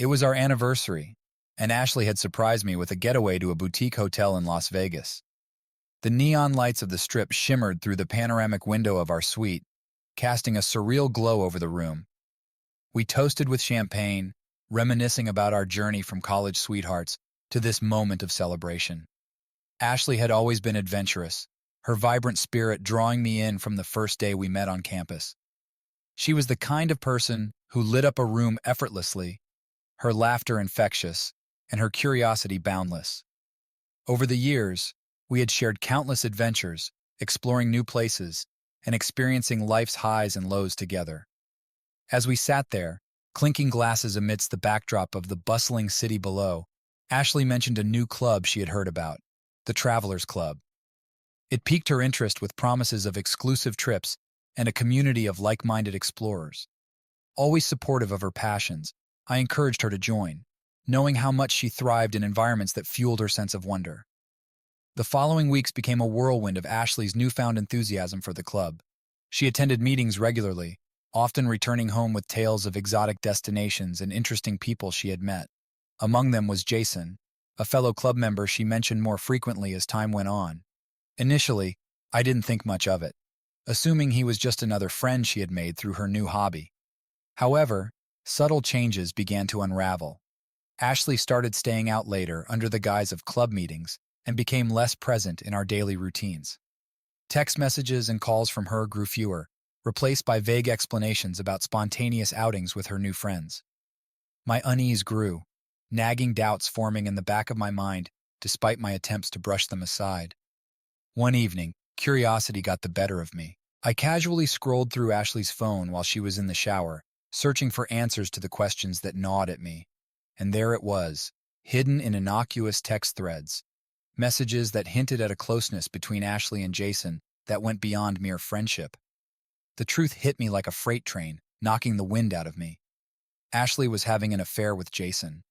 It was our anniversary, and Ashley had surprised me with a getaway to a boutique hotel in Las Vegas. The neon lights of the strip shimmered through the panoramic window of our suite, casting a surreal glow over the room. We toasted with champagne, reminiscing about our journey from college sweethearts to this moment of celebration. Ashley had always been adventurous, her vibrant spirit drawing me in from the first day we met on campus. She was the kind of person who lit up a room effortlessly, her laughter infectious, and her curiosity boundless. Over the years, we had shared countless adventures, exploring new places, and experiencing life's highs and lows together. As we sat there, clinking glasses amidst the backdrop of the bustling city below, Ashley mentioned a new club she had heard about, the Travelers Club. It piqued her interest with promises of exclusive trips and a community of like-minded explorers. Always supportive of her passions, I encouraged her to join, knowing how much she thrived in environments that fueled her sense of wonder. The following weeks became a whirlwind of Ashley's newfound enthusiasm for the club. She attended meetings regularly, often returning home with tales of exotic destinations and interesting people she had met. Among them was Jason, a fellow club member she mentioned more frequently as time went on. Initially, I didn't think much of it, assuming he was just another friend she had made through her new hobby. However, subtle changes began to unravel. Ashley started staying out later under the guise of club meetings and became less present in our daily routines. Text messages and calls from her grew fewer, replaced by vague explanations about spontaneous outings with her new friends. My unease grew, nagging doubts forming in the back of my mind despite my attempts to brush them aside. One evening, curiosity got the better of me. I casually scrolled through Ashley's phone while she was in the shower, searching for answers to the questions that gnawed at me. And there it was, hidden in innocuous text threads. Messages that hinted at a closeness between Ashley and Jason that went beyond mere friendship. The truth hit me like a freight train, knocking the wind out of me. Ashley was having an affair with Jason.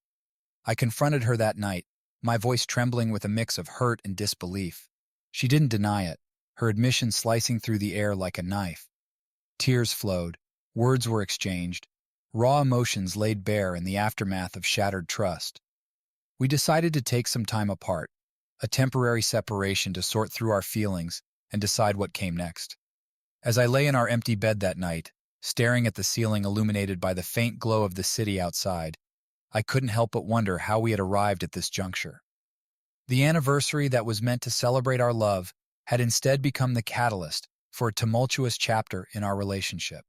I confronted her that night, my voice trembling with a mix of hurt and disbelief. She didn't deny it, her admission slicing through the air like a knife. Tears flowed, words were exchanged, raw emotions laid bare in the aftermath of shattered trust. We decided to take some time apart, a temporary separation to sort through our feelings and decide what came next. As I lay in our empty bed that night, staring at the ceiling illuminated by the faint glow of the city outside, I couldn't help but wonder how we had arrived at this juncture. The anniversary that was meant to celebrate our love had instead become the catalyst for a tumultuous chapter in our relationship.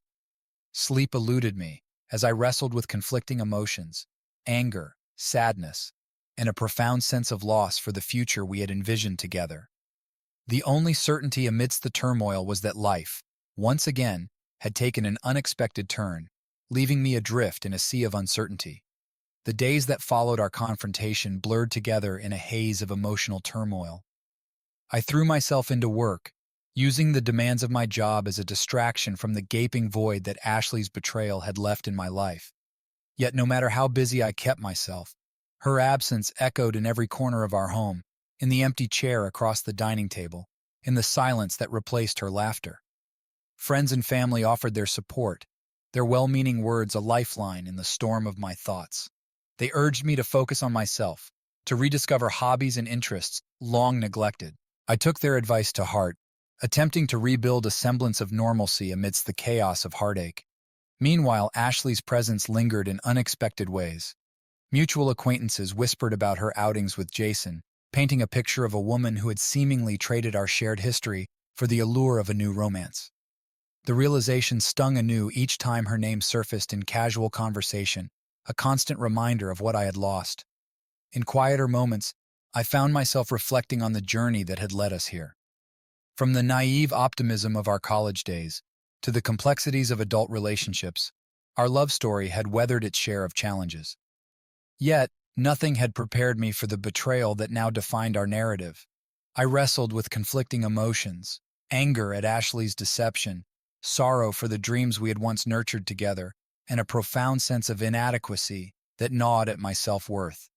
Sleep eluded me as I wrestled with conflicting emotions, anger, sadness, and a profound sense of loss for the future we had envisioned together. The only certainty amidst the turmoil was that life, once again, had taken an unexpected turn, leaving me adrift in a sea of uncertainty. The days that followed our confrontation blurred together in a haze of emotional turmoil. I threw myself into work, using the demands of my job as a distraction from the gaping void that Ashley's betrayal had left in my life. Yet no matter how busy I kept myself, her absence echoed in every corner of our home, in the empty chair across the dining table, in the silence that replaced her laughter. Friends and family offered their support, their well-meaning words a lifeline in the storm of my thoughts. They urged me to focus on myself, to rediscover hobbies and interests long neglected. I took their advice to heart, attempting to rebuild a semblance of normalcy amidst the chaos of heartache. Meanwhile, Ashley's presence lingered in unexpected ways. Mutual acquaintances whispered about her outings with Jason, painting a picture of a woman who had seemingly traded our shared history for the allure of a new romance. The realization stung anew each time her name surfaced in casual conversation, a constant reminder of what I had lost. In quieter moments, I found myself reflecting on the journey that had led us here. From the naive optimism of our college days to the complexities of adult relationships, our love story had weathered its share of challenges. Yet, nothing had prepared me for the betrayal that now defined our narrative. I wrestled with conflicting emotions, anger at Ashley's deception, sorrow for the dreams we had once nurtured together, and a profound sense of inadequacy that gnawed at my self-worth.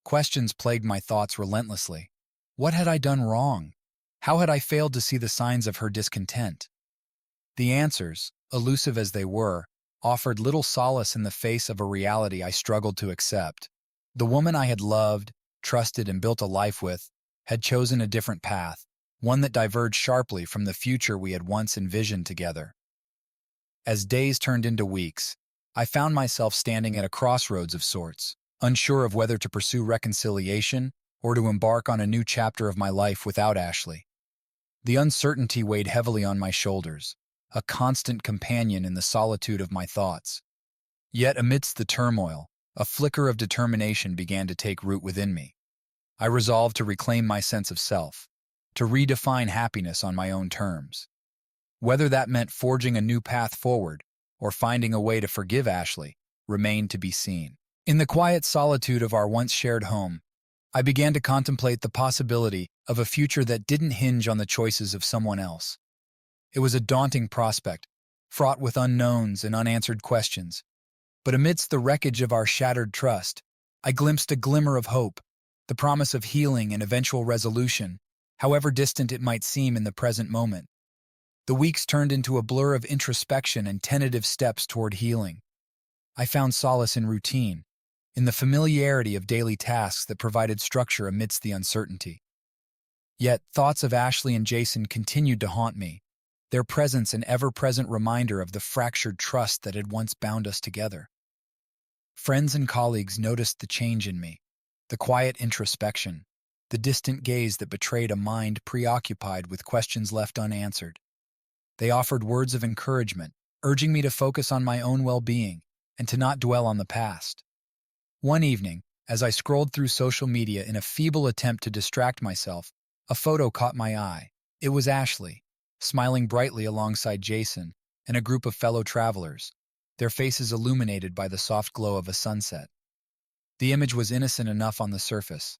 Questions plagued my thoughts relentlessly. What had I done wrong? How had I failed to see the signs of her discontent? The answers, elusive as they were, offered little solace in the face of a reality I struggled to accept. The woman I had loved, trusted, and built a life with had chosen a different path, one that diverged sharply from the future we had once envisioned together. As days turned into weeks, I found myself standing at a crossroads of sorts, unsure of whether to pursue reconciliation or to embark on a new chapter of my life without Ashley. The uncertainty weighed heavily on my shoulders, a constant companion in the solitude of my thoughts. Yet amidst the turmoil, a flicker of determination began to take root within me. I resolved to reclaim my sense of self, to redefine happiness on my own terms. Whether that meant forging a new path forward or finding a way to forgive Ashley remained to be seen. In the quiet solitude of our once shared home, I began to contemplate the possibility of a future that didn't hinge on the choices of someone else. It was a daunting prospect, fraught with unknowns and unanswered questions. But amidst the wreckage of our shattered trust, I glimpsed a glimmer of hope, the promise of healing and eventual resolution, however distant it might seem in the present moment. The weeks turned into a blur of introspection and tentative steps toward healing. I found solace in routine, in the familiarity of daily tasks that provided structure amidst the uncertainty. Yet thoughts of Ashley and Jason continued to haunt me, their presence an ever-present reminder of the fractured trust that had once bound us together. Friends and colleagues noticed the change in me, the quiet introspection, the distant gaze that betrayed a mind preoccupied with questions left unanswered. They offered words of encouragement, urging me to focus on my own well-being and to not dwell on the past. One evening, as I scrolled through social media in a feeble attempt to distract myself, a photo caught my eye. It was Ashley, smiling brightly alongside Jason and a group of fellow travelers, their faces illuminated by the soft glow of a sunset. The image was innocent enough on the surface,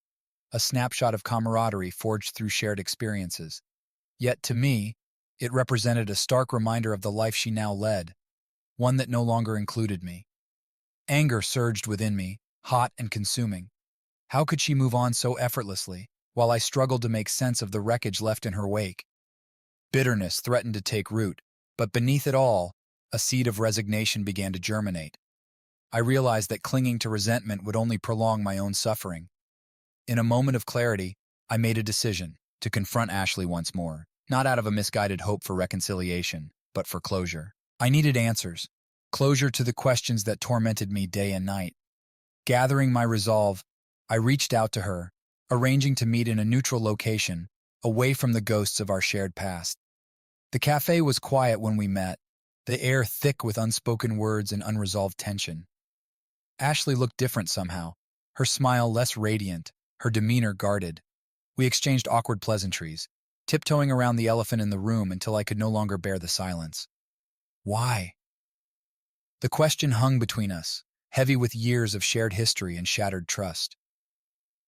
a snapshot of camaraderie forged through shared experiences. Yet to me, it represented a stark reminder of the life she now led, one that no longer included me. Anger surged within me, hot and consuming. How could she move on so effortlessly, while I struggled to make sense of the wreckage left in her wake? Bitterness threatened to take root, but beneath it all, a seed of resignation began to germinate. I realized that clinging to resentment would only prolong my own suffering. In a moment of clarity, I made a decision to confront Ashley once more, not out of a misguided hope for reconciliation, but for closure. I needed answers, closure to the questions that tormented me day and night. Gathering my resolve, I reached out to her, arranging to meet in a neutral location, away from the ghosts of our shared past. The cafe was quiet when we met, the air thick with unspoken words and unresolved tension. Ashley looked different somehow, her smile less radiant, her demeanor guarded. We exchanged awkward pleasantries, tiptoeing around the elephant in the room until I could no longer bear the silence. Why? The question hung between us, heavy with years of shared history and shattered trust.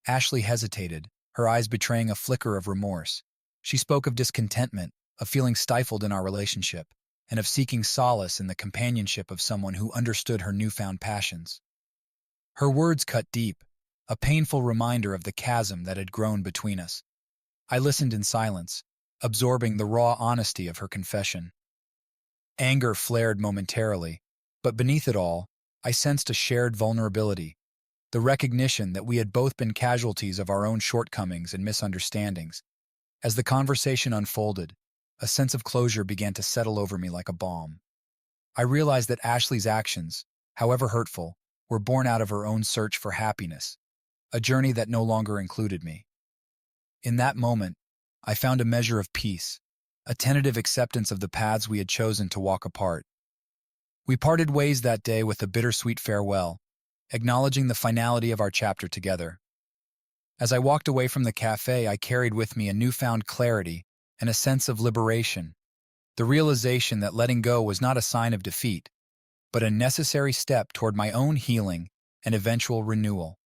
Ashley hesitated, her eyes betraying a flicker of remorse. She spoke of discontentment, of feeling stifled in our relationship, and of seeking solace in the companionship of someone who understood her newfound passions. Her words cut deep, a painful reminder of the chasm that had grown between us. I listened in silence, absorbing the raw honesty of her confession. Anger flared momentarily, but beneath it all, I sensed a shared vulnerability, the recognition that we had both been casualties of our own shortcomings and misunderstandings. As the conversation unfolded, a sense of closure began to settle over me like a balm. I realized that Ashley's actions, however hurtful, were born out of her own search for happiness, a journey that no longer included me. In that moment, I found a measure of peace, a tentative acceptance of the paths we had chosen to walk apart. We parted ways that day with a bittersweet farewell, acknowledging the finality of our chapter together. As I walked away from the cafe, I carried with me a newfound clarity and a sense of liberation, the realization that letting go was not a sign of defeat, but a necessary step toward my own healing and eventual renewal.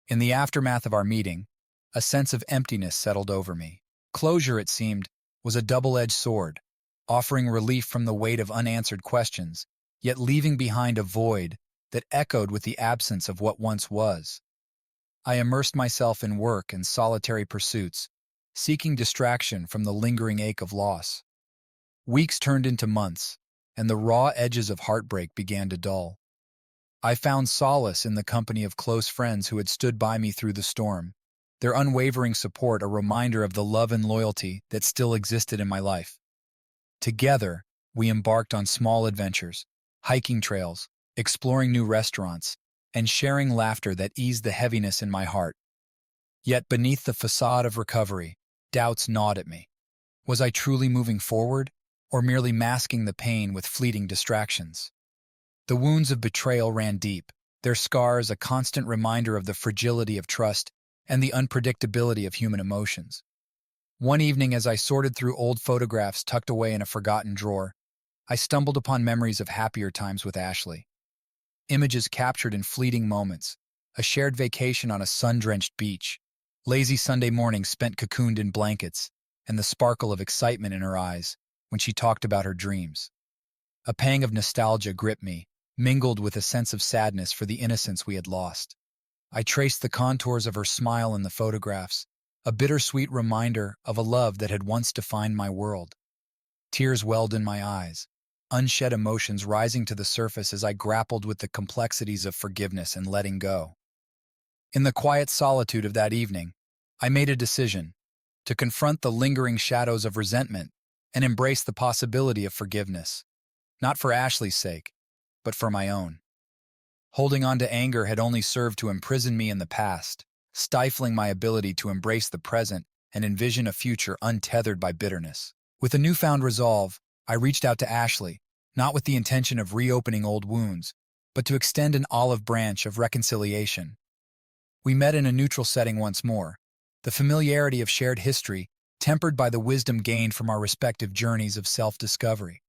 In the aftermath of our meeting, a sense of emptiness settled over me. Closure, it seemed, was a double-edged sword, offering relief from the weight of unanswered questions, yet leaving behind a void that echoed with the absence of what once was. I immersed myself in work and solitary pursuits, seeking distraction from the lingering ache of loss. Weeks turned into months, and the raw edges of heartbreak began to dull. I found solace in the company of close friends who had stood by me through the storm, their unwavering support a reminder of the love and loyalty that still existed in my life. Together, we embarked on small adventures, hiking trails, exploring new restaurants, and sharing laughter that eased the heaviness in my heart. Yet beneath the facade of recovery, doubts gnawed at me. Was I truly moving forward, or merely masking the pain with fleeting distractions? The wounds of betrayal ran deep, their scars a constant reminder of the fragility of trust and the unpredictability of human emotions. One evening, as I sorted through old photographs tucked away in a forgotten drawer, I stumbled upon memories of happier times with Ashley. Images captured in fleeting moments, a shared vacation on a sun-drenched beach, lazy Sunday mornings spent cocooned in blankets, and the sparkle of excitement in her eyes when she talked about her dreams. A pang of nostalgia gripped me, mingled with a sense of sadness for the innocence we had lost. I traced the contours of her smile in the photographs, a bittersweet reminder of a love that had once defined my world. Tears welled in my eyes, unshed emotions rising to the surface as I grappled with the complexities of forgiveness and letting go. In the quiet solitude of that evening, I made a decision to confront the lingering shadows of resentment and embrace the possibility of forgiveness, not for Ashley's sake, but for my own. Holding on to anger had only served to imprison me in the past, stifling my ability to embrace the present and envision a future untethered by bitterness. With a newfound resolve, I reached out to Ashley, not with the intention of reopening old wounds, but to extend an olive branch of reconciliation. We met in a neutral setting once more, the familiarity of shared history tempered by the wisdom gained from our respective journeys of self-discovery.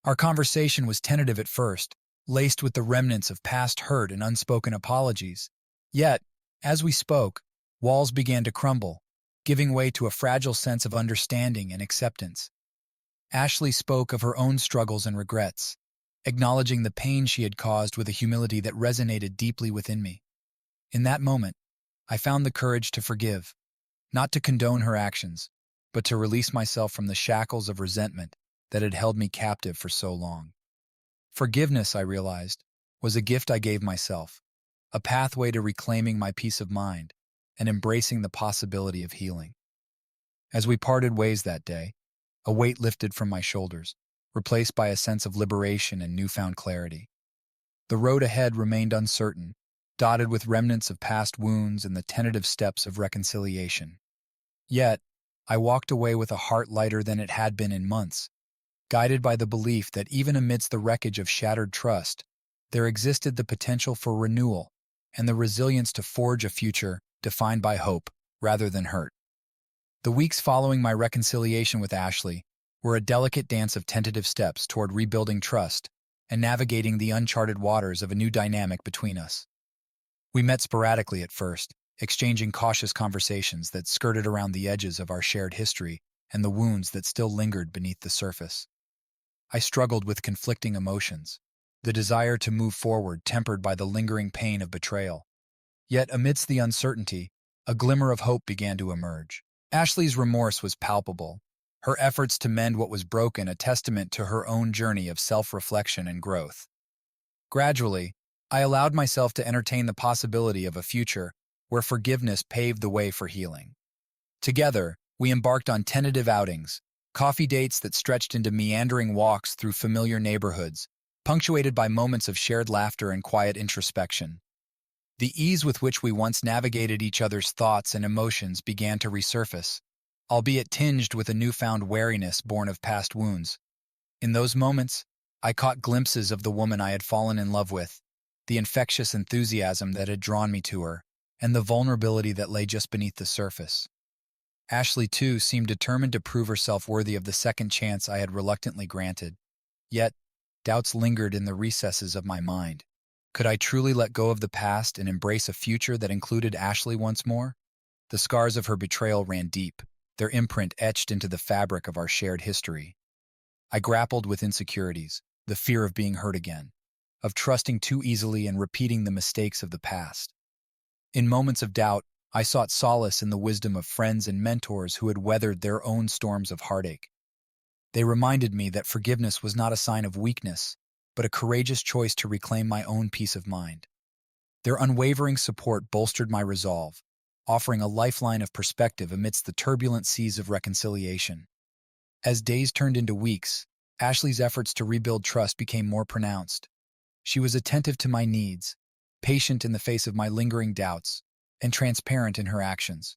Our conversation was tentative at first, laced with the remnants of past hurt and unspoken apologies. Yet, as we spoke, walls began to crumble, giving way to a fragile sense of understanding and acceptance. Ashley spoke of her own struggles and regrets, acknowledging the pain she had caused with a humility that resonated deeply within me. In that moment, I found the courage to forgive, not to condone her actions, but to release myself from the shackles of resentment that had held me captive for so long. Forgiveness, I realized, was a gift I gave myself, a pathway to reclaiming my peace of mind and embracing the possibility of healing. As we parted ways that day, a weight lifted from my shoulders, replaced by a sense of liberation and newfound clarity. The road ahead remained uncertain, dotted with remnants of past wounds and the tentative steps of reconciliation. Yet, I walked away with a heart lighter than it had been in months, guided by the belief that even amidst the wreckage of shattered trust, there existed the potential for renewal and the resilience to forge a future defined by hope rather than hurt. The weeks following my reconciliation with Ashley were a delicate dance of tentative steps toward rebuilding trust and navigating the uncharted waters of a new dynamic between us. We met sporadically at first, exchanging cautious conversations that skirted around the edges of our shared history and the wounds that still lingered beneath the surface. I struggled with conflicting emotions, the desire to move forward tempered by the lingering pain of betrayal. Yet amidst the uncertainty, a glimmer of hope began to emerge. Ashley's remorse was palpable, her efforts to mend what was broken a testament to her own journey of self-reflection and growth. Gradually, I allowed myself to entertain the possibility of a future where forgiveness paved the way for healing. Together, we embarked on tentative outings, coffee dates that stretched into meandering walks through familiar neighborhoods, punctuated by moments of shared laughter and quiet introspection. The ease with which we once navigated each other's thoughts and emotions began to resurface, albeit tinged with a newfound wariness born of past wounds. In those moments, I caught glimpses of the woman I had fallen in love with, the infectious enthusiasm that had drawn me to her, and the vulnerability that lay just beneath the surface. Ashley, too, seemed determined to prove herself worthy of the second chance I had reluctantly granted. Yet, doubts lingered in the recesses of my mind. Could I truly let go of the past and embrace a future that included Ashley once more? The scars of her betrayal ran deep, their imprint etched into the fabric of our shared history. I grappled with insecurities, the fear of being hurt again, of trusting too easily and repeating the mistakes of the past. In moments of doubt, I sought solace in the wisdom of friends and mentors who had weathered their own storms of heartache. They reminded me that forgiveness was not a sign of weakness, but a courageous choice to reclaim my own peace of mind. Their unwavering support bolstered my resolve, offering a lifeline of perspective amidst the turbulent seas of reconciliation. As days turned into weeks, Ashley's efforts to rebuild trust became more pronounced. She was attentive to my needs, patient in the face of my lingering doubts, and transparent in her actions.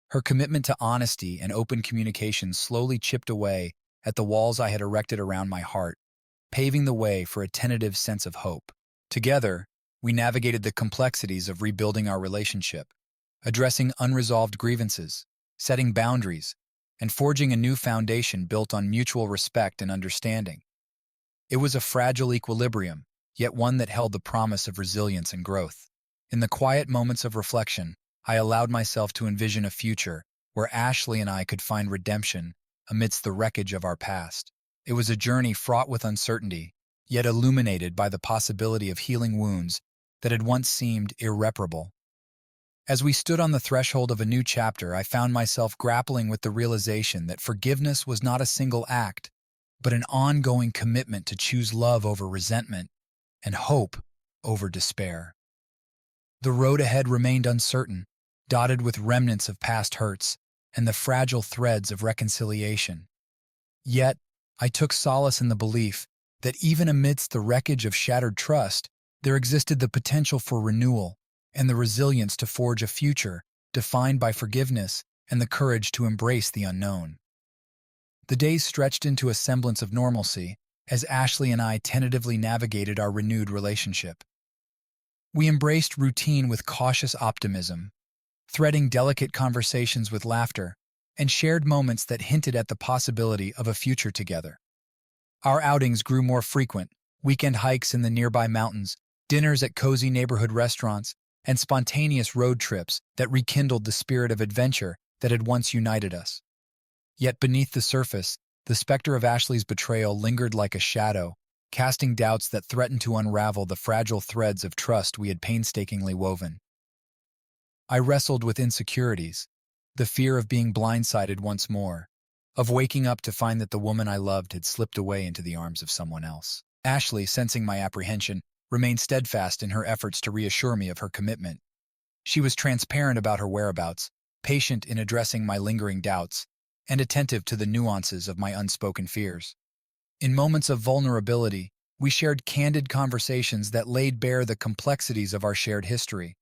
Her commitment to honesty and open communication slowly chipped away at the walls I had erected around my heart, paving the way for a tentative sense of hope. Together, we navigated the complexities of rebuilding our relationship, addressing unresolved grievances, setting boundaries, and forging a new foundation built on mutual respect and understanding. It was a fragile equilibrium, yet one that held the promise of resilience and growth. In the quiet moments of reflection, I allowed myself to envision a future where Ashley and I could find redemption amidst the wreckage of our past. It was a journey fraught with uncertainty, yet illuminated by the possibility of healing wounds that had once seemed irreparable. As we stood on the threshold of a new chapter, I found myself grappling with the realization that forgiveness was not a single act, but an ongoing commitment to choose love over resentment and hope over despair. The road ahead remained uncertain, dotted with remnants of past hurts and the fragile threads of reconciliation. Yet, I took solace in the belief that even amidst the wreckage of shattered trust, there existed the potential for renewal and the resilience to forge a future defined by forgiveness and the courage to embrace the unknown. The days stretched into a semblance of normalcy as Ashley and I tentatively navigated our renewed relationship. We embraced routine with cautious optimism, threading delicate conversations with laughter, and shared moments that hinted at the possibility of a future together. Our outings grew more frequent, weekend hikes in the nearby mountains, dinners at cozy neighborhood restaurants, and spontaneous road trips that rekindled the spirit of adventure that had once united us. Yet beneath the surface, the specter of Ashley's betrayal lingered like a shadow, casting doubts that threatened to unravel the fragile threads of trust we had painstakingly woven. I wrestled with insecurities, the fear of being blindsided once more, of waking up to find that the woman I loved had slipped away into the arms of someone else. Ashley, sensing my apprehension, remained steadfast in her efforts to reassure me of her commitment. She was transparent about her whereabouts, patient in addressing my lingering doubts, and attentive to the nuances of my unspoken fears. In moments of vulnerability, we shared candid conversations that laid bare the complexities of our shared history.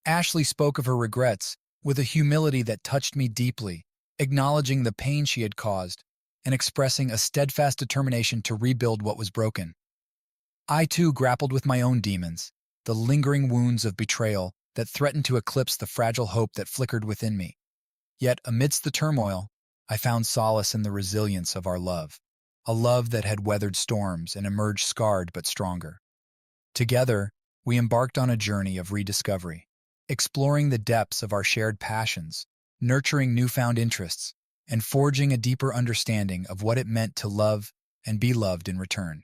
Ashley spoke of her regrets with a humility that touched me deeply, acknowledging the pain she had caused and expressing a steadfast determination to rebuild what was broken. I too grappled with my own demons, the lingering wounds of betrayal that threatened to eclipse the fragile hope that flickered within me. Yet, amidst the turmoil, I found solace in the resilience of our love, a love that had weathered storms and emerged scarred but stronger. Together, we embarked on a journey of rediscovery, exploring the depths of our shared passions, nurturing newfound interests, and forging a deeper understanding of what it meant to love and be loved in return.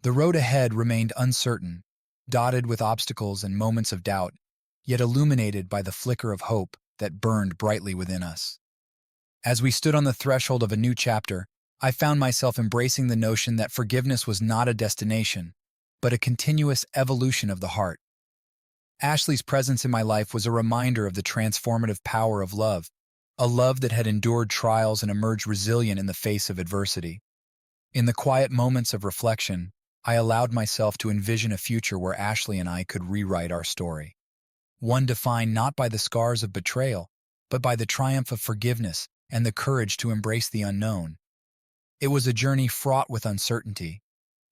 The road ahead remained uncertain, dotted with obstacles and moments of doubt, yet illuminated by the flicker of hope that burned brightly within us. As we stood on the threshold of a new chapter, I found myself embracing the notion that forgiveness was not a destination, but a continuous evolution of the heart. Ashley's presence in my life was a reminder of the transformative power of love, a love that had endured trials and emerged resilient in the face of adversity. In the quiet moments of reflection, I allowed myself to envision a future where Ashley and I could rewrite our story. One defined not by the scars of betrayal, but by the triumph of forgiveness and the courage to embrace the unknown. It was a journey fraught with uncertainty,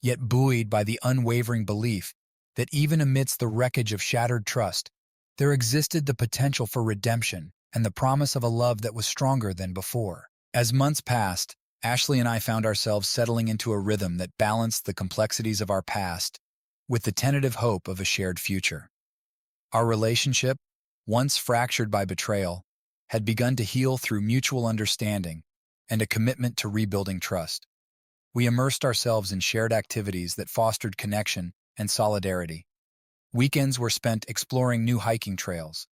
yet buoyed by the unwavering belief that even amidst the wreckage of shattered trust, there existed the potential for redemption and the promise of a love that was stronger than before. As months passed, Ashley and I found ourselves settling into a rhythm that balanced the complexities of our past with the tentative hope of a shared future. Our relationship, once fractured by betrayal, had begun to heal through mutual understanding and a commitment to rebuilding trust. We immersed ourselves in shared activities that fostered connection and solidarity. Weekends were spent exploring new hiking trails,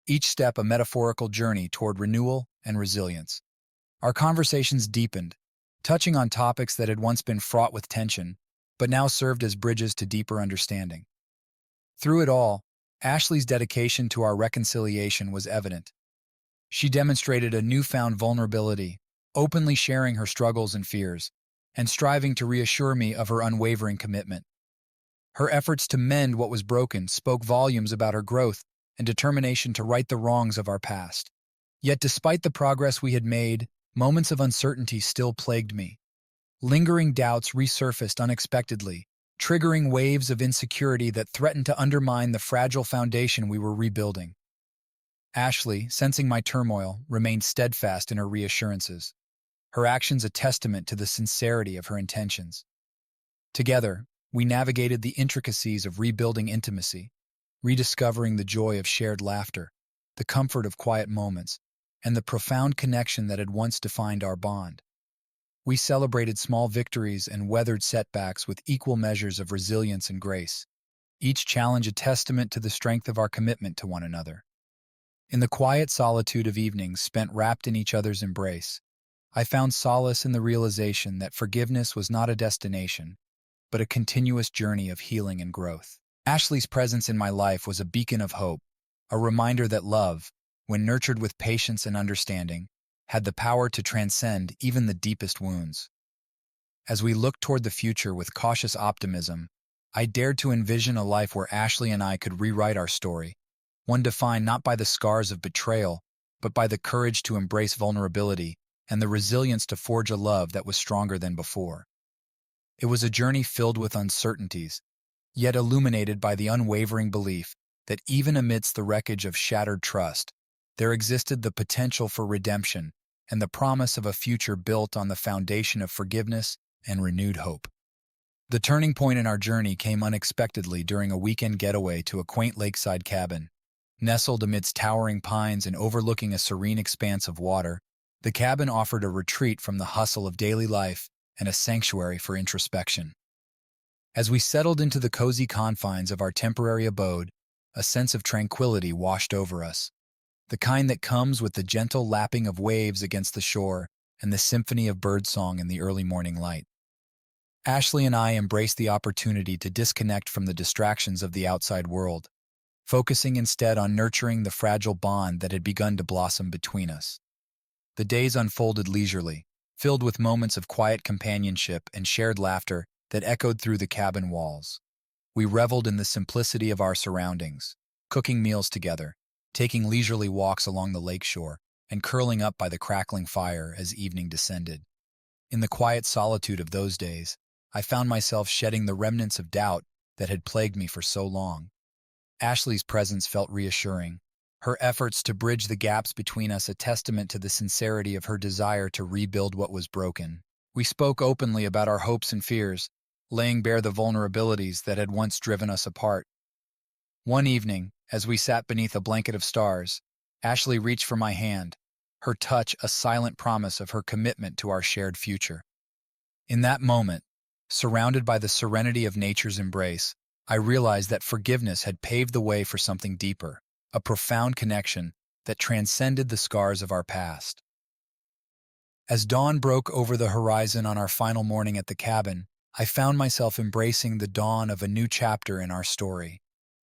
each step a metaphorical journey toward renewal and resilience. Our conversations deepened, touching on topics that had once been fraught with tension, but now served as bridges to deeper understanding. Through it all, Ashley's dedication to our reconciliation was evident. She demonstrated a newfound vulnerability, openly sharing her struggles and fears, and striving to reassure me of her unwavering commitment. Her efforts to mend what was broken spoke volumes about her growth and determination to right the wrongs of our past. Yet despite the progress we had made, moments of uncertainty still plagued me. Lingering doubts resurfaced unexpectedly, triggering waves of insecurity that threatened to undermine the fragile foundation we were rebuilding. Ashley, sensing my turmoil, remained steadfast in her reassurances, her actions a testament to the sincerity of her intentions. Together, we navigated the intricacies of rebuilding intimacy, rediscovering the joy of shared laughter, the comfort of quiet moments, and the profound connection that had once defined our bond. We celebrated small victories and weathered setbacks with equal measures of resilience and grace, each challenge a testament to the strength of our commitment to one another. In the quiet solitude of evenings spent wrapped in each other's embrace, I found solace in the realization that forgiveness was not a destination, but a continuous journey of healing and growth. Ashley's presence in my life was a beacon of hope, a reminder that love, when nurtured with patience and understanding, had the power to transcend even the deepest wounds. As we looked toward the future with cautious optimism, I dared to envision a life where Ashley and I could rewrite our story, one defined not by the scars of betrayal, but by the courage to embrace vulnerability and the resilience to forge a love that was stronger than before. It was a journey filled with uncertainties, yet illuminated by the unwavering belief that even amidst the wreckage of shattered trust, there existed the potential for redemption and the promise of a future built on the foundation of forgiveness and renewed hope. The turning point in our journey came unexpectedly during a weekend getaway to a quaint lakeside cabin. Nestled amidst towering pines and overlooking a serene expanse of water, the cabin offered a retreat from the hustle of daily life and a sanctuary for introspection. As we settled into the cozy confines of our temporary abode, a sense of tranquility washed over us, the kind that comes with the gentle lapping of waves against the shore and the symphony of birdsong in the early morning light. Ashley and I embraced the opportunity to disconnect from the distractions of the outside world, focusing instead on nurturing the fragile bond that had begun to blossom between us. The days unfolded leisurely, filled with moments of quiet companionship and shared laughter that echoed through the cabin walls. We reveled in the simplicity of our surroundings, cooking meals together, taking leisurely walks along the lakeshore, and curling up by the crackling fire as evening descended. In the quiet solitude of those days, I found myself shedding the remnants of doubt that had plagued me for so long. Ashley's presence felt reassuring, her efforts to bridge the gaps between us a testament to the sincerity of her desire to rebuild what was broken. We spoke openly about our hopes and fears, laying bare the vulnerabilities that had once driven us apart. One evening, as we sat beneath a blanket of stars, Ashley reached for my hand, her touch a silent promise of her commitment to our shared future. In that moment, surrounded by the serenity of nature's embrace, I realized that forgiveness had paved the way for something deeper, a profound connection that transcended the scars of our past. As dawn broke over the horizon on our final morning at the cabin, I found myself embracing the dawn of a new chapter in our story.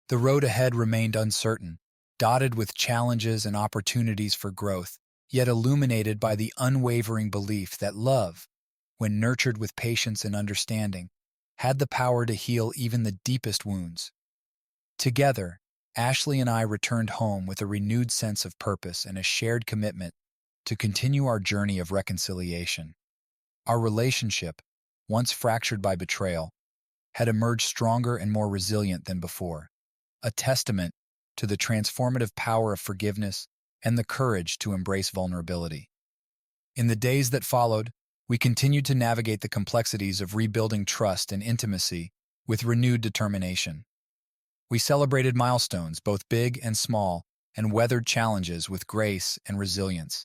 The road ahead remained uncertain, dotted with challenges and opportunities for growth, yet illuminated by the unwavering belief that love, when nurtured with patience and understanding, had the power to heal even the deepest wounds. Together, Ashley and I returned home with a renewed sense of purpose and a shared commitment to continue our journey of reconciliation. Our relationship, once fractured by betrayal, had emerged stronger and more resilient than before, a testament to the transformative power of forgiveness and the courage to embrace vulnerability. In the days that followed, we continued to navigate the complexities of rebuilding trust and intimacy with renewed determination. We celebrated milestones, both big and small, and weathered challenges with grace and resilience,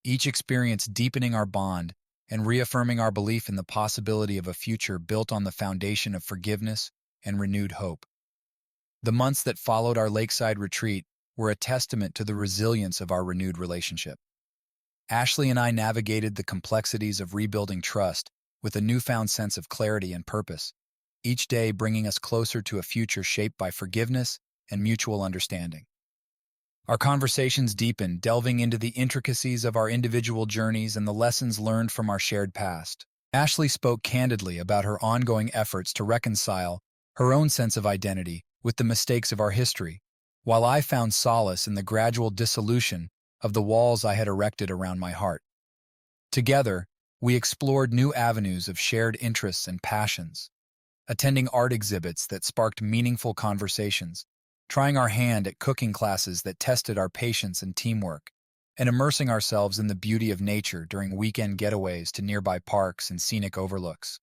each experience deepening our bond and reaffirming our belief in the possibility of a future built on the foundation of forgiveness and renewed hope. The months that followed our lakeside retreat were a testament to the resilience of our renewed relationship. Ashley and I navigated the complexities of rebuilding trust with a newfound sense of clarity and purpose, each day bringing us closer to a future shaped by forgiveness and mutual understanding. Our conversations deepened, delving into the intricacies of our individual journeys and the lessons learned from our shared past. Ashley spoke candidly about her ongoing efforts to reconcile her own sense of identity with the mistakes of our history, while I found solace in the gradual dissolution of the walls I had erected around my heart. Together, we explored new avenues of shared interests and passions, attending art exhibits that sparked meaningful conversations, trying our hand at cooking classes that tested our patience and teamwork, and immersing ourselves in the beauty of nature during weekend getaways to nearby parks and scenic overlooks.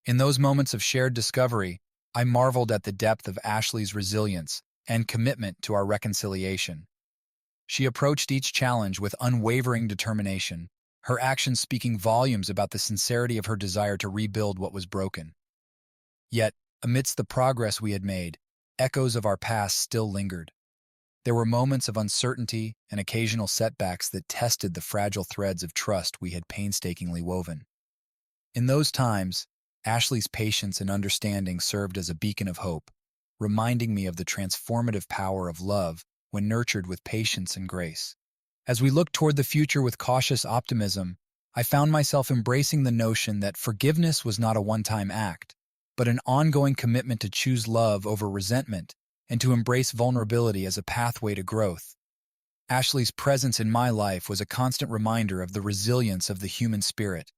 In those moments of shared discovery, I marveled at the depth of Ashley's resilience and commitment to our reconciliation. She approached each challenge with unwavering determination, her actions speaking volumes about the sincerity of her desire to rebuild what was broken. Yet, amidst the progress we had made, echoes of our past still lingered. There were moments of uncertainty and occasional setbacks that tested the fragile threads of trust we had painstakingly woven. In those times, Ashley's patience and understanding served as a beacon of hope, reminding me of the transformative power of love when nurtured with patience and grace. As we looked toward the future with cautious optimism, I found myself embracing the notion that forgiveness was not a one-time act, but an ongoing commitment to choose love over resentment and to embrace vulnerability as a pathway to growth. Ashley's presence in my life was a constant reminder of the resilience of the human spirit,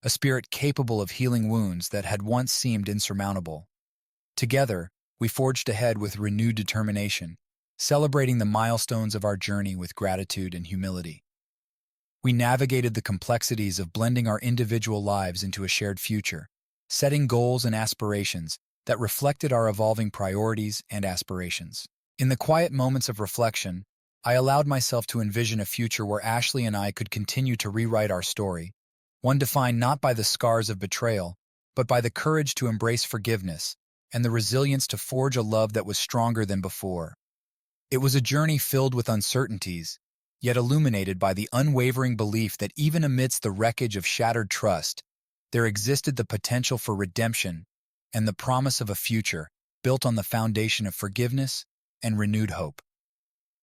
a spirit capable of healing wounds that had once seemed insurmountable. Together, we forged ahead with renewed determination, celebrating the milestones of our journey with gratitude and humility. We navigated the complexities of blending our individual lives into a shared future, setting goals and aspirations that reflected our evolving priorities and aspirations. In the quiet moments of reflection, I allowed myself to envision a future where Ashley and I could continue to rewrite our story, one defined not by the scars of betrayal, but by the courage to embrace forgiveness and the resilience to forge a love that was stronger than before. It was a journey filled with uncertainties, yet illuminated by the unwavering belief that even amidst the wreckage of shattered trust, there existed the potential for redemption and the promise of a future built on the foundation of forgiveness and renewed hope.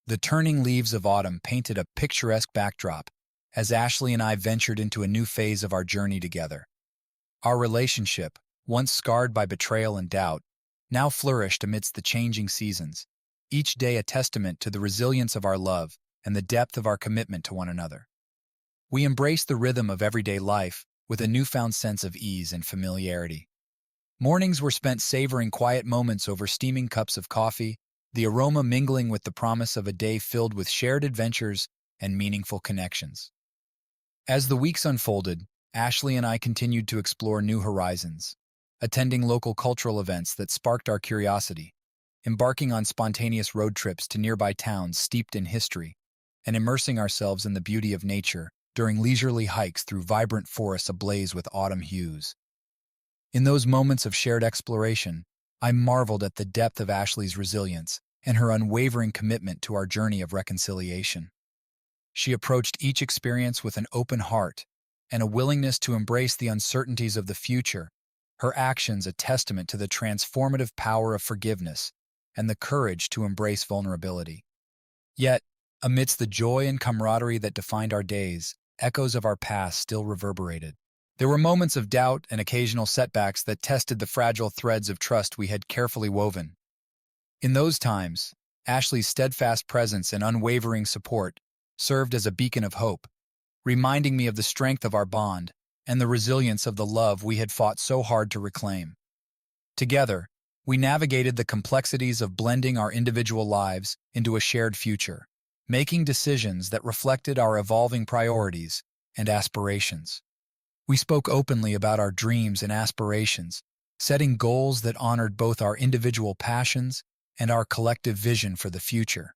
The turning leaves of autumn painted a picturesque backdrop as Ashley and I ventured into a new phase of our journey together. Our relationship, once scarred by betrayal and doubt, now flourished amidst the changing seasons, each day a testament to the resilience of our love and the depth of our commitment to one another. We embraced the rhythm of everyday life with a newfound sense of ease and familiarity. Mornings were spent savoring quiet moments over steaming cups of coffee, the aroma mingling with the promise of a day filled with shared adventures and meaningful connections. As the weeks unfolded, Ashley and I continued to explore new horizons, attending local cultural events that sparked our curiosity, embarking on spontaneous road trips to nearby towns steeped in history, and immersing ourselves in the beauty of nature during leisurely hikes through vibrant forests ablaze with autumn hues. In those moments of shared exploration, I marveled at the depth of Ashley's resilience and her unwavering commitment to our journey of reconciliation. She approached each experience with an open heart and a willingness to embrace the uncertainties of the future, her actions a testament to the transformative power of forgiveness and the courage to embrace vulnerability. Yet, amidst the joy and camaraderie that defined our days, echoes of our past still reverberated. There were moments of doubt and occasional setbacks that tested the fragile threads of trust we had carefully woven. In those times, Ashley's steadfast presence and unwavering support served as a beacon of hope, reminding me of the strength of our bond and the resilience of the love we had fought so hard to reclaim. Together, we navigated the complexities of blending our individual lives into a shared future, making decisions that reflected our evolving priorities and aspirations. We spoke openly about our dreams and aspirations, setting goals that honored both our individual passions and our collective vision for the future.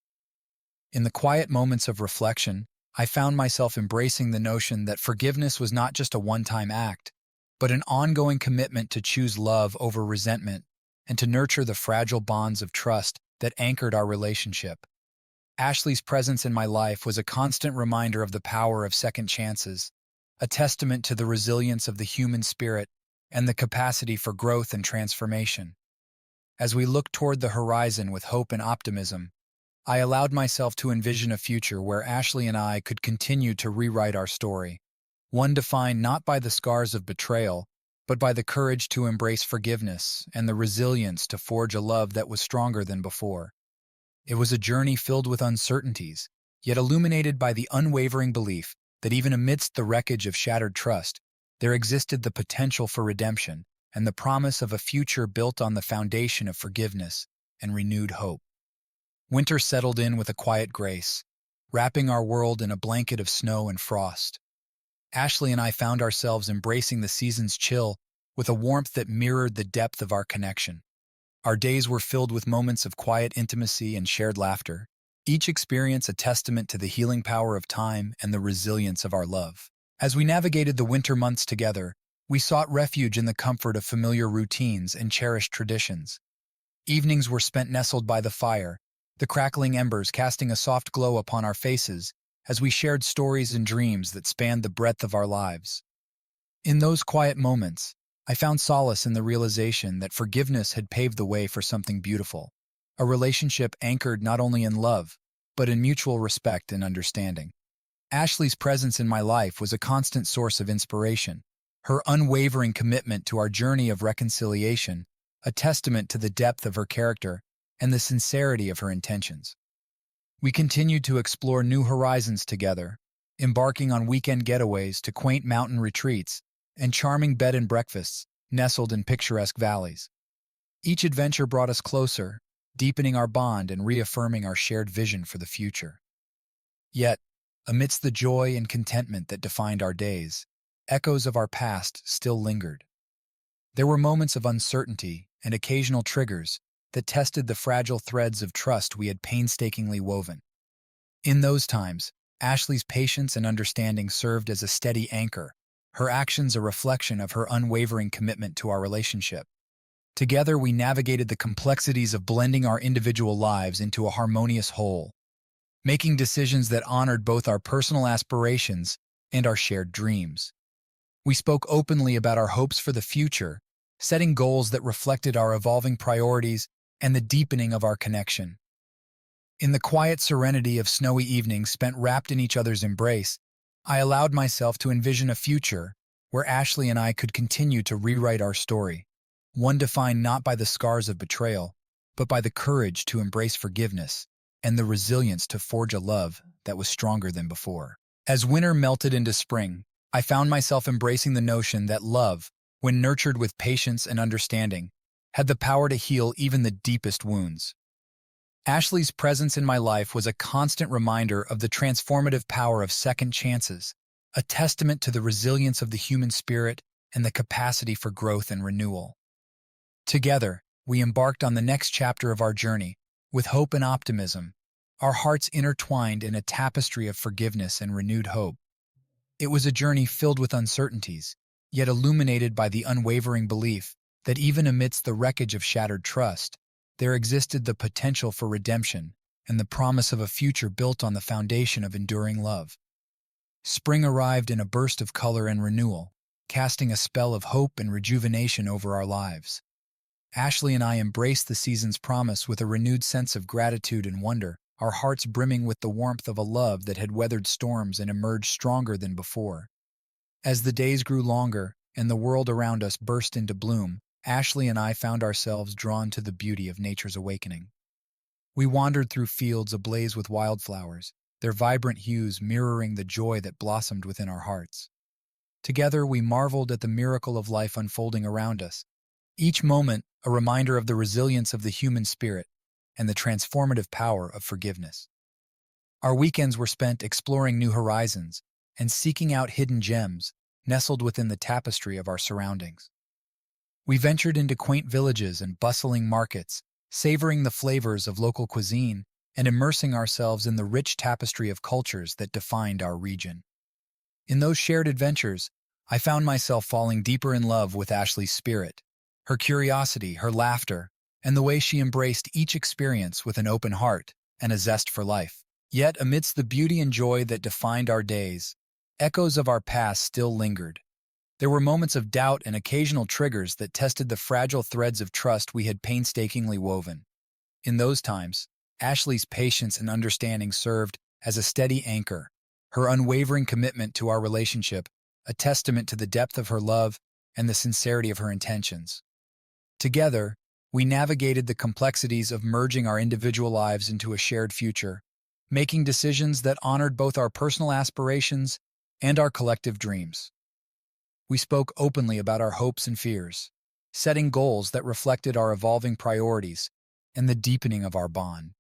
In the quiet moments of reflection, I found myself embracing the notion that forgiveness was not just a one-time act, but an ongoing commitment to choose love over resentment and to nurture the fragile bonds of trust that anchored our relationship. Ashley's presence in my life was a constant reminder of the power of second chances, a testament to the resilience of the human spirit and the capacity for growth and transformation. As we looked toward the horizon with hope and optimism, I allowed myself to envision a future where Ashley and I could continue to rewrite our story, one defined not by the scars of betrayal, but by the courage to embrace forgiveness and the resilience to forge a love that was stronger than before. It was a journey filled with uncertainties, yet illuminated by the unwavering belief that even amidst the wreckage of shattered trust, there existed the potential for redemption and the promise of a future built on the foundation of forgiveness and renewed hope. Winter settled in with a quiet grace, wrapping our world in a blanket of snow and frost. Ashley and I found ourselves embracing the season's chill with a warmth that mirrored the depth of our connection. Our days were filled with moments of quiet intimacy and shared laughter, each experience a testament to the healing power of time and the resilience of our love. As we navigated the winter months together, we sought refuge in the comfort of familiar routines and cherished traditions. Evenings were spent nestled by the fire, the crackling embers casting a soft glow upon our faces as we shared stories and dreams that spanned the breadth of our lives. In those quiet moments, I found solace in the realization that forgiveness had paved the way for something beautiful, a relationship anchored not only in love, but in mutual respect and understanding. Ashley's presence in my life was a constant source of inspiration, her unwavering commitment to our journey of reconciliation, a testament to the depth of her character and the sincerity of her intentions. We continued to explore new horizons together, embarking on weekend getaways to quaint mountain retreats and charming bed and breakfasts nestled in picturesque valleys. Each adventure brought us closer, deepening our bond and reaffirming our shared vision for the future. Yet, amidst the joy and contentment that defined our days, echoes of our past still lingered. There were moments of uncertainty and occasional triggers that tested the fragile threads of trust we had painstakingly woven. In those times, Ashley's patience and understanding served as a steady anchor, her actions a reflection of her unwavering commitment to our relationship. Together, we navigated the complexities of blending our individual lives into a harmonious whole, making decisions that honored both our personal aspirations and our shared dreams. We spoke openly about our hopes for the future, setting goals that reflected our evolving priorities and the deepening of our connection. In the quiet serenity of snowy evenings spent wrapped in each other's embrace, I allowed myself to envision a future where Ashley and I could continue to rewrite our story, one defined not by the scars of betrayal, but by the courage to embrace forgiveness and the resilience to forge a love that was stronger than before. As winter melted into spring, I found myself embracing the notion that love, when nurtured with patience and understanding, had the power to heal even the deepest wounds. Ashley's presence in my life was a constant reminder of the transformative power of second chances, a testament to the resilience of the human spirit and the capacity for growth and renewal. Together, we embarked on the next chapter of our journey, with hope and optimism, our hearts intertwined in a tapestry of forgiveness and renewed hope. It was a journey filled with uncertainties, yet illuminated by the unwavering belief that even amidst the wreckage of shattered trust, there existed the potential for redemption and the promise of a future built on the foundation of enduring love. Spring arrived in a burst of color and renewal, casting a spell of hope and rejuvenation over our lives. Ashley and I embraced the season's promise with a renewed sense of gratitude and wonder, our hearts brimming with the warmth of a love that had weathered storms and emerged stronger than before. As the days grew longer and the world around us burst into bloom, Ashley and I found ourselves drawn to the beauty of nature's awakening. We wandered through fields ablaze with wildflowers, their vibrant hues mirroring the joy that blossomed within our hearts. Together, we marveled at the miracle of life unfolding around us, each moment a reminder of the resilience of the human spirit and the transformative power of forgiveness. Our weekends were spent exploring new horizons and seeking out hidden gems nestled within the tapestry of our surroundings. We ventured into quaint villages and bustling markets, savoring the flavors of local cuisine and immersing ourselves in the rich tapestry of cultures that defined our region. In those shared adventures, I found myself falling deeper in love with Ashley's spirit, her curiosity, her laughter, and the way she embraced each experience with an open heart and a zest for life. Yet, amidst the beauty and joy that defined our days, echoes of our past still lingered. There were moments of doubt and occasional triggers that tested the fragile threads of trust we had painstakingly woven. In those times, Ashley's patience and understanding served as a steady anchor, her unwavering commitment to our relationship a testament to the depth of her love and the sincerity of her intentions. Together, we navigated the complexities of merging our individual lives into a shared future, making decisions that honored both our personal aspirations and our collective dreams. We spoke openly about our hopes and fears, setting goals that reflected our evolving priorities and the deepening of our bond.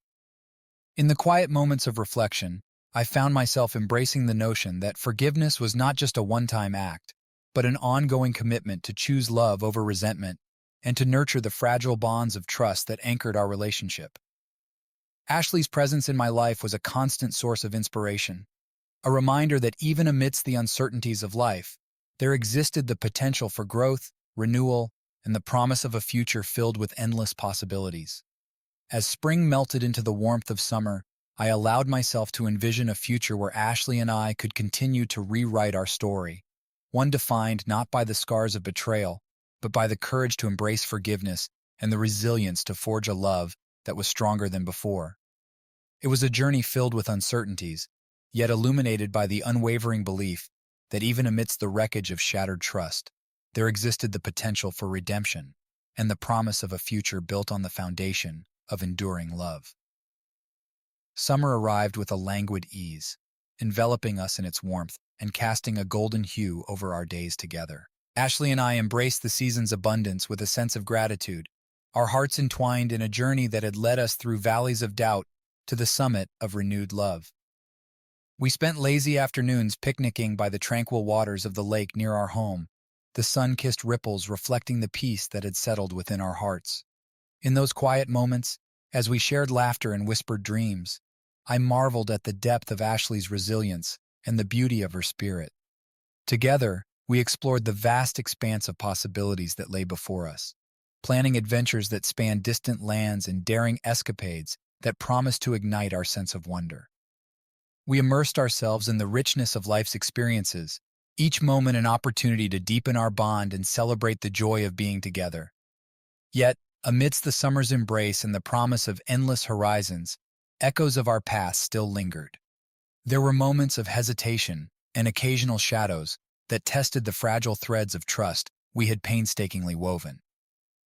In the quiet moments of reflection, I found myself embracing the notion that forgiveness was not just a one-time act, but an ongoing commitment to choose love over resentment and to nurture the fragile bonds of trust that anchored our relationship. Ashley's presence in my life was a constant source of inspiration, a reminder that even amidst the uncertainties of life, there existed the potential for growth, renewal, and the promise of a future filled with endless possibilities. As spring melted into the warmth of summer, I allowed myself to envision a future where Ashley and I could continue to rewrite our story, one defined not by the scars of betrayal, but by the courage to embrace forgiveness and the resilience to forge a love that was stronger than before. It was a journey filled with uncertainties, yet illuminated by the unwavering belief that even amidst the wreckage of shattered trust, there existed the potential for redemption and the promise of a future built on the foundation of enduring love. Summer arrived with a languid ease, enveloping us in its warmth and casting a golden hue over our days together. Ashley and I embraced the season's abundance with a sense of gratitude, our hearts entwined in a journey that had led us through valleys of doubt to the summit of renewed love. We spent lazy afternoons picnicking by the tranquil waters of the lake near our home, the sun-kissed ripples reflecting the peace that had settled within our hearts. In those quiet moments, as we shared laughter and whispered dreams, I marveled at the depth of Ashley's resilience and the beauty of her spirit. Together, we explored the vast expanse of possibilities that lay before us, planning adventures that spanned distant lands and daring escapades that promised to ignite our sense of wonder. We immersed ourselves in the richness of life's experiences, each moment an opportunity to deepen our bond and celebrate the joy of being together. Yet, amidst the summer's embrace and the promise of endless horizons, echoes of our past still lingered. There were moments of hesitation and occasional shadows that tested the fragile threads of trust we had painstakingly woven.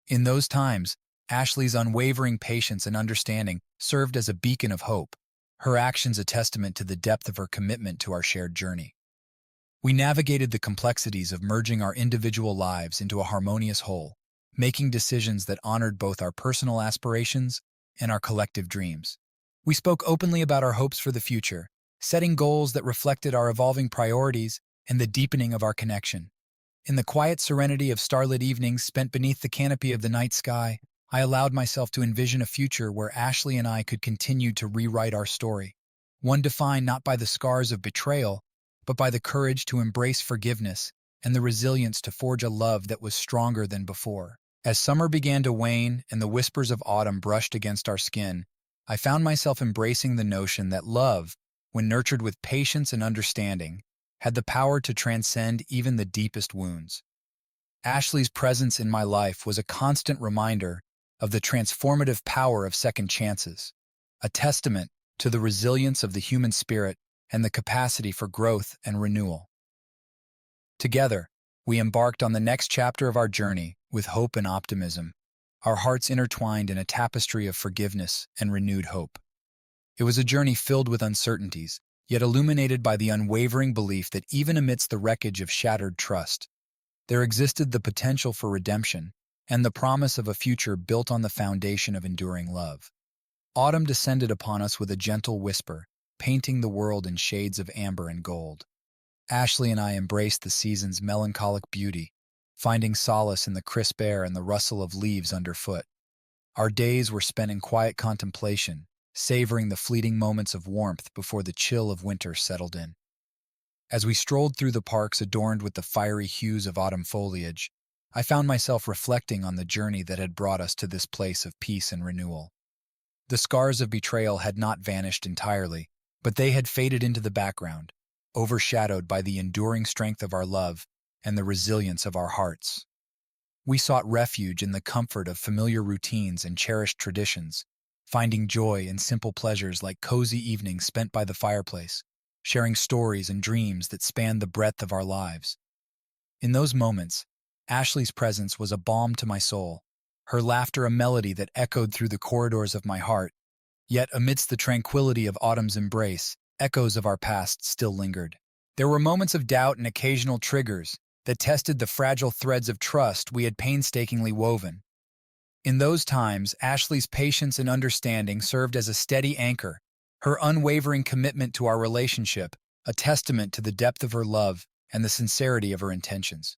In those times, Ashley's unwavering patience and understanding served as a beacon of hope, her actions a testament to the depth of her commitment to our shared journey. We navigated the complexities of merging our individual lives into a harmonious whole, making decisions that honored both our personal aspirations and our collective dreams. We spoke openly about our hopes for the future, setting goals that reflected our evolving priorities and the deepening of our connection. In the quiet serenity of starlit evenings spent beneath the canopy of the night sky, I allowed myself to envision a future where Ashley and I could continue to rewrite our story, one defined not by the scars of betrayal, but by the courage to embrace forgiveness and the resilience to forge a love that was stronger than before. As summer began to wane and the whispers of autumn brushed against our skin, I found myself embracing the notion that love, when nurtured with patience and understanding, had the power to transcend even the deepest wounds. Ashley's presence in my life was a constant reminder of the transformative power of second chances, a testament to the resilience of the human spirit and the capacity for growth and renewal. Together, we embarked on the next chapter of our journey with hope and optimism, our hearts intertwined in a tapestry of forgiveness and renewed hope. It was a journey filled with uncertainties, yet illuminated by the unwavering belief that even amidst the wreckage of shattered trust, there existed the potential for redemption and the promise of a future built on the foundation of enduring love. Autumn descended upon us with a gentle whisper, painting the world in shades of amber and gold. Ashley and I embraced the season's melancholic beauty, finding solace in the crisp air and the rustle of leaves underfoot. Our days were spent in quiet contemplation, savoring the fleeting moments of warmth before the chill of winter settled in. As we strolled through the parks adorned with the fiery hues of autumn foliage, I found myself reflecting on the journey that had brought us to this place of peace and renewal. The scars of betrayal had not vanished entirely, but they had faded into the background, overshadowed by the enduring strength of our love and the resilience of our hearts. We sought refuge in the comfort of familiar routines and cherished traditions, finding joy in simple pleasures like cozy evenings spent by the fireplace, sharing stories and dreams that spanned the breadth of our lives. In those moments, Ashley's presence was a balm to my soul, her laughter a melody that echoed through the corridors of my heart. Yet amidst the tranquility of autumn's embrace, echoes of our past still lingered. There were moments of doubt and occasional triggers that tested the fragile threads of trust we had painstakingly woven. In those times, Ashley's patience and understanding served as a steady anchor, her unwavering commitment to our relationship, a testament to the depth of her love and the sincerity of her intentions.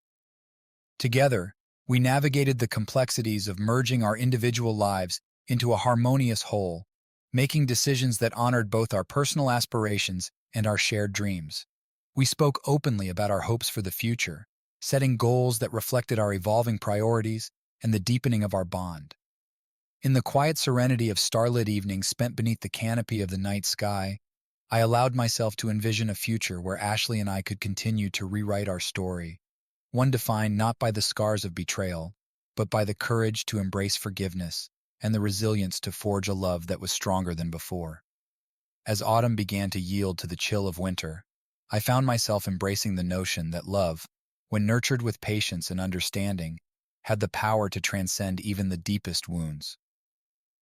Together, we navigated the complexities of merging our individual lives into a harmonious whole, making decisions that honored both our personal aspirations and our shared dreams. We spoke openly about our hopes for the future, setting goals that reflected our evolving priorities and the deepening of our bond. In the quiet serenity of starlit evenings spent beneath the canopy of the night sky, I allowed myself to envision a future where Ashley and I could continue to rewrite our story, one defined not by the scars of betrayal, but by the courage to embrace forgiveness and the resilience to forge a love that was stronger than before. As autumn began to yield to the chill of winter, I found myself embracing the notion that love, when nurtured with patience and understanding, had the power to transcend even the deepest wounds.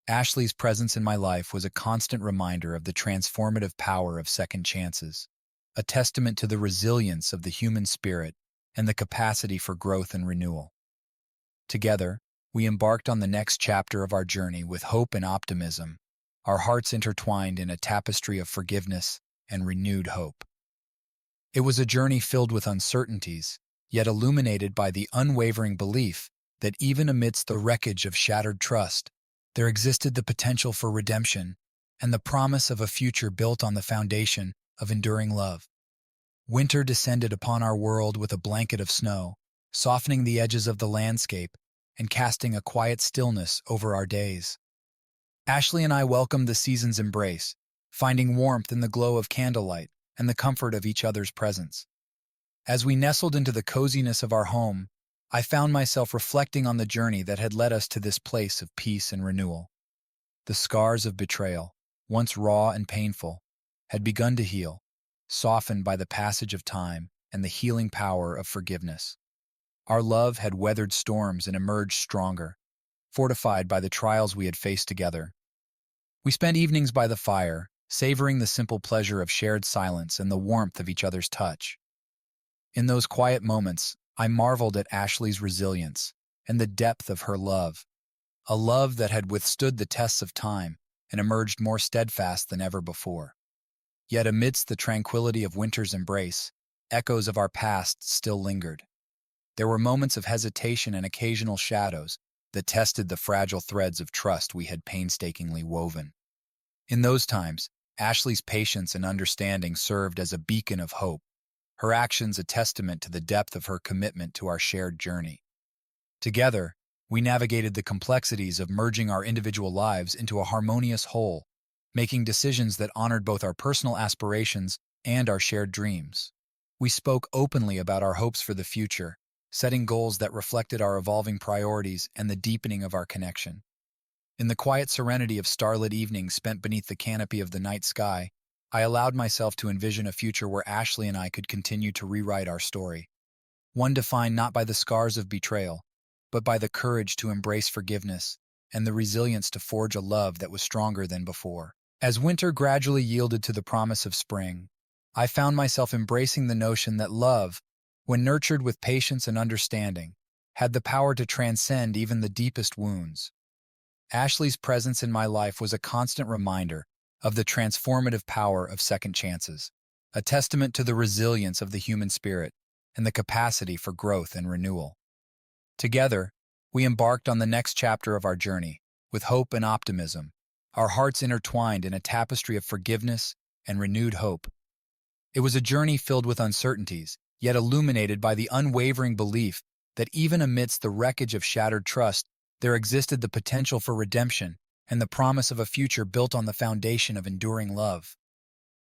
Ashley's presence in my life was a constant reminder of the transformative power of second chances, a testament to the resilience of the human spirit and the capacity for growth and renewal. Together, we embarked on the next chapter of our journey with hope and optimism, our hearts intertwined in a tapestry of forgiveness and renewed hope. It was a journey filled with uncertainties, yet illuminated by the unwavering belief that even amidst the wreckage of shattered trust, there existed the potential for redemption and the promise of a future built on the foundation of enduring love. Winter descended upon our world with a blanket of snow, softening the edges of the landscape and casting a quiet stillness over our days. Ashley and I welcomed the season's embrace, finding warmth in the glow of candlelight and the comfort of each other's presence. As we nestled into the coziness of our home, I found myself reflecting on the journey that had led us to this place of peace and renewal. The scars of betrayal, once raw and painful, had begun to heal, softened by the passage of time and the healing power of forgiveness. Our love had weathered storms and emerged stronger, fortified by the trials we had faced together. We spent evenings by the fire, savoring the simple pleasure of shared silence and the warmth of each other's touch. In those quiet moments, I marveled at Ashley's resilience and the depth of her love, a love that had withstood the tests of time and emerged more steadfast than ever before. Yet amidst the tranquility of winter's embrace, echoes of our past still lingered. There were moments of hesitation and occasional shadows that tested the fragile threads of trust we had painstakingly woven. In those times, Ashley's patience and understanding served as a beacon of hope, her actions a testament to the depth of her commitment to our shared journey. Together, we navigated the complexities of merging our individual lives into a harmonious whole, making decisions that honored both our personal aspirations and our shared dreams. We spoke openly about our hopes for the future, setting goals that reflected our evolving priorities and the deepening of our connection. In the quiet serenity of starlit evenings spent beneath the canopy of the night sky, I allowed myself to envision a future where Ashley and I could continue to rewrite our story, one defined not by the scars of betrayal, but by the courage to embrace forgiveness and the resilience to forge a love that was stronger than before. As winter gradually yielded to the promise of spring, I found myself embracing the notion that love, when nurtured with patience and understanding, had the power to transcend even the deepest wounds. Ashley's presence in my life was a constant reminder of the transformative power of second chances, a testament to the resilience of the human spirit and the capacity for growth and renewal. Together, we embarked on the next chapter of our journey, with hope and optimism, our hearts intertwined in a tapestry of forgiveness and renewed hope. It was a journey filled with uncertainties, yet illuminated by the unwavering belief that even amidst the wreckage of shattered trust, there existed the potential for redemption and the promise of a future built on the foundation of enduring love.